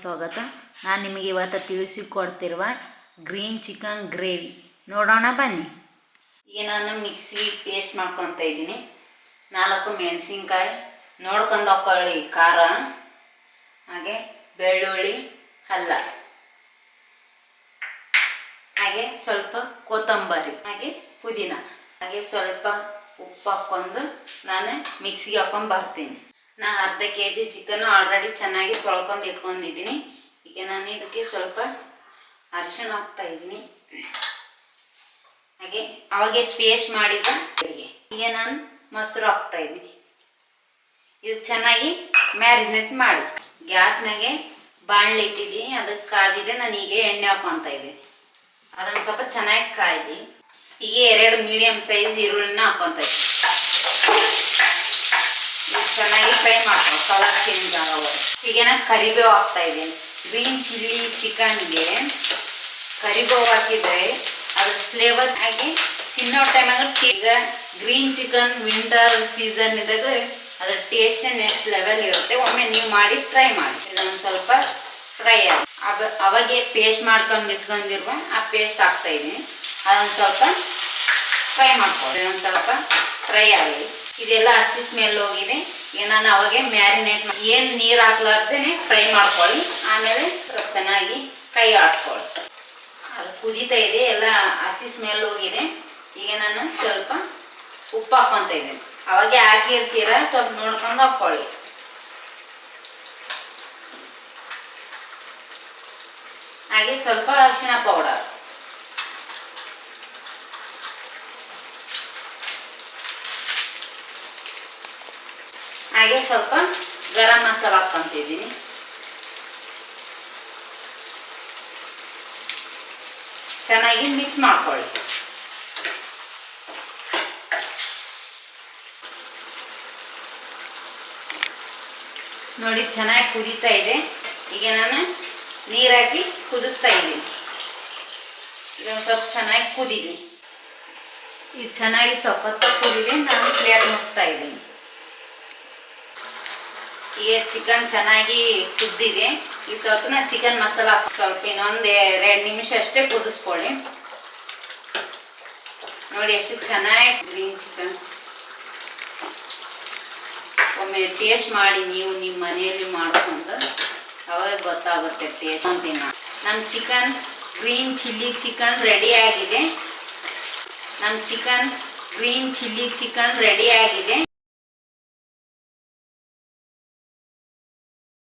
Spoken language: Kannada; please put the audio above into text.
ಸ್ವಾಗತ. ನಾನು ನಿಮಗೆ ಇವತ್ತು ತಿಳಿಸಿಕೊಡ್ತಿರುವ ಗ್ರೀನ್ ಚಿಕನ್ ಗ್ರೇವಿ ನೋಡೋಣ ಬನ್ನಿ. ಈಗ ನಾನು ಮಿಕ್ಸಿ ಪೇಸ್ಟ್ ಮಾಡ್ಕೊತ ಇದ್ದೀನಿ. 4 ಮೆಣಸಿನ್ಕಾಯಿ ನೋಡ್ಕೊಂಡು ಹಾಕೊಳ್ಳಿ, ಖಾರ, ಹಾಗೆ ಬೆಳ್ಳುಳ್ಳಿ, ಅಲ್ಲ, ಹಾಗೆ ಸ್ವಲ್ಪ ಕೊತ್ತಂಬರಿ, ಹಾಗೆ ಪುದೀನ, ಹಾಗೆ ಸ್ವಲ್ಪ ಉಪ್ಪು ಹಾಕ್ಕೊಂಡು ನಾನು ಮಿಕ್ಸಿಗೆ ಹಾಕೊಂಡು ಬರ್ತೀನಿ. ನಾನು ಅರ್ಧ kg ಚಿಕನ್ ಆಲ್ರೆಡಿ ಚೆನ್ನಾಗಿ ತೊಳ್ಕೊಂಡು ಇಟ್ಕೊಂಡಿದ್ದೀನಿ. ಈಗ ನಾನು ಇದಕ್ಕೆ ಸ್ವಲ್ಪ ಅರಿಶಿಣ ಹಾಕ್ತಾ ಇದ್ದೀನಿ, ಹಾಗೆ ಅವಾಗೆ ಪೇಸ್ಟ್ ಮಾಡಿದ ಈಗ ನಾನು ಮೊಸರು ಹಾಕ್ತಾ ಇದ್ದೀನಿ. ಇದು ಚೆನ್ನಾಗಿ ಮ್ಯಾರಿನೇಟ್ ಮಾಡಿ ಗ್ಯಾಸ್ ಮ್ಯಾಗೆ ಬಾಣಲೆ ಇಟ್ಟಿದ್ದೀನಿ, ಅದಕ್ಕೆ ಕಾದಿದೆ. ನಾನು ಈಗ ಎಣ್ಣೆ ಹಾಕೊತ ಇದ್ದೀನಿ. ಅದನ್ನು ಸ್ವಲ್ಪ ಚೆನ್ನಾಗಿ ಕಾಯ್ದು ಈಗ 2 ಮೀಡಿಯಮ್ ಸೈಜ್ ಈರುಳ್ಳಿನ ಹಾಕೊತ ಇದ್ದೀನಿ. ಚೆನ್ನಾಗಿ ಫ್ರೈ ಮಾಡ್ಕೊಂಡು ಕಲರ್ ಚೇಂಜ್ ಆಗೋದು. ಈಗ ನಾನು ಕರಿಬೇವು ಹಾಕ್ತಾ ಇದ್ದೀನಿ. ಗ್ರೀನ್ ಚಿಲ್ಲಿ ಚಿಕನ್ಗೆ ಕರಿಬೇವು ಹಾಕಿದರೆ ಅದ್ರ ಫ್ಲೇವರ್ ಆಗಿ ತಿನ್ನೋ ಟೈಮಾಗ ಈಗ ಗ್ರೀನ್ ಚಿಕನ್ ವಿಂಟರ್ ಸೀಸನ್ ಇದ್ದಾಗ ಅದ್ರ ಟೇಸ್ಟ್ ನೆಕ್ಸ್ಟ್ ಲೆವೆಲ್ ಇರುತ್ತೆ. ಒಮ್ಮೆ ನೀವು ಮಾಡಿ ಟ್ರೈ ಮಾಡಿ. ಇದನ್ನು ಸ್ವಲ್ಪ ಫ್ರೈ ಆಗಿ ಅವಾಗೆ ಪೇಸ್ಟ್ ಮಾಡ್ಕೊಂಡು ಇಟ್ಕೊಂಡಿರುವ ಆ ಪೇಸ್ಟ್ ಹಾಕ್ತಾ ಇದ್ದೀನಿ. ಅದನ್ನು ಸ್ವಲ್ಪ ಫ್ರೈ ಮಾಡ್ಕೊಳ್ಳಿ. ಇದನ್ನು ಸ್ವಲ್ಪ ಫ್ರೈ ಆಗಲಿ. ಇದೆಲ್ಲ ಹಸಿ ಸ್ಮೆಲ್ ಹೋಗಿದೆ. ಈಗ ನಾನು ಅವಾಗೆ ಮ್ಯಾರಿನೇಟ್ ಏನು ನೀರು ಹಾಕ್ಲಾರ್ದೇನೆ ಫ್ರೈ ಮಾಡ್ಕೊಳ್ಳಿ. ಆಮೇಲೆ ಸ್ವಲ್ಪ ಚೆನ್ನಾಗಿ ಕೈ ಆಡ್ಕೊಳ್ಳಿ. ಅದು ಕುದೀತಾ ಇದೆ, ಎಲ್ಲ ಹಸಿ ಸ್ಮೆಲ್ ಹೋಗಿದೆ. ಈಗ ನಾನು ಸ್ವಲ್ಪ ಉಪ್ಪು ಹಾಕ್ಕೊತ ಇದ್ದೀನಿ. ಅವಾಗೆ ಹಾಕಿರ್ತೀರ, ಸ್ವಲ್ಪ ನೋಡ್ಕೊಂಡು ಹಾಕ್ಕೊಳ್ಳಿ. ಹಾಗೆ ಸ್ವಲ್ಪ ಅರಿಶಿಣ ಪೌಡರ್, ಹಾಗೆ ಸ್ವಲ್ಪ ಗರಂ ಮಸಾಲ ಹಾಕ್ಕೊಂತಿದ್ದೀನಿ. ಚೆನ್ನಾಗಿ ಮಿಕ್ಸ್ ಮಾಡ್ಕೊಳ್ಳಿ. ನೋಡಿ ಚೆನ್ನಾಗಿ ಕುದೀತಾ ಇದೆ. ಈಗ ನಾನು ನೀರು ಹಾಕಿ ಕುದಿಸ್ತಾ ಇದ್ದೀನಿ. ಇದೊಂದು ಸ್ವಲ್ಪ ಚೆನ್ನಾಗಿ ಕುದೀನಿ. ಇದು ಚೆನ್ನಾಗಿ ಸ್ವಲ್ಪ ಹೊತ್ತು ಕುದೀಲಿ. ನಾನು ಪ್ಲೇಟ್ ಮುಚ್ತಾ ಇದ್ದೀನಿ. ಈಗ ಚಿಕನ್ ಚೆನ್ನಾಗಿ ಕುದ್ದಿದೆ. ಈಗ ಸ್ವಲ್ಪ ನಾನು ಚಿಕನ್ ಮಸಾಲ ಸ್ವಲ್ಪ ಇನ್ನೊಂದು 2 ನಿಮಿಷ ಅಷ್ಟೇ ಕುದಿಸ್ಕೊಳ್ಳಿ. ನೋಡಿ ಎಷ್ಟು ಚೆನ್ನಾಗಿ ಗ್ರೀನ್ ಚಿಕನ್. ಒಮ್ಮೆ ಟೇಸ್ಟ್ ಮಾಡಿ ನೀವು ನಿಮ್ಮ ಮನೆಯಲ್ಲಿ ಮಾಡ್ಕೊಂಡು, ಅವಾಗ ಗೊತ್ತಾಗುತ್ತೆ ಟೇಸ್ಟ್ ಅಂತೀನಿ. ನಮ್ಮ chicken green chilli chicken ready ಆಗಿದೆ. ನಮ್ಮ chicken green chilli chicken ready ಆಗಿದೆ.